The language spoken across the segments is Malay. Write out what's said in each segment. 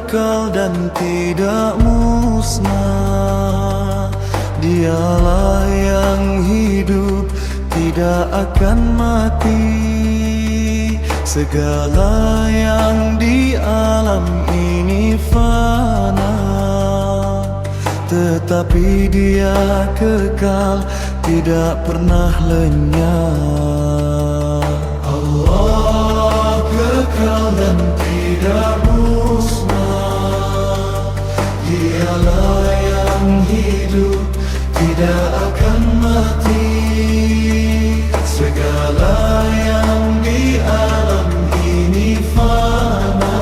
kekal dan tidak musnah. Dialah yang hidup, tidak akan mati. Segala yang di alam ini fana, tetapi Dia kekal, tidak pernah lenyap. Allah kekal dan tidak musnah. Dialah yang hidup, tidak akan mati. Segala yang di alam ini fana,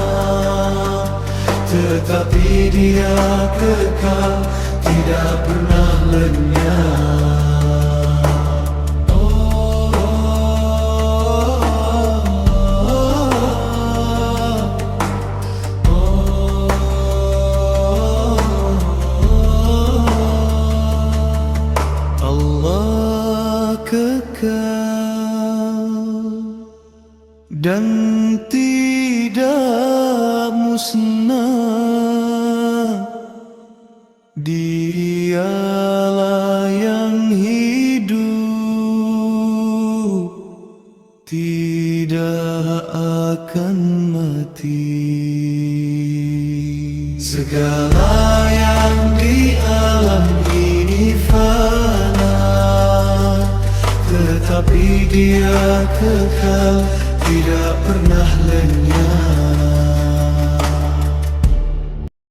tetapi Dia kekal, tidak pernah lenyap. Allah kekal dan tidak musnah. Dialah yang hidup, tidak akan mati. Segala yang di alam ini fana, tetapi Dia kekal, tidak pernah lenyap.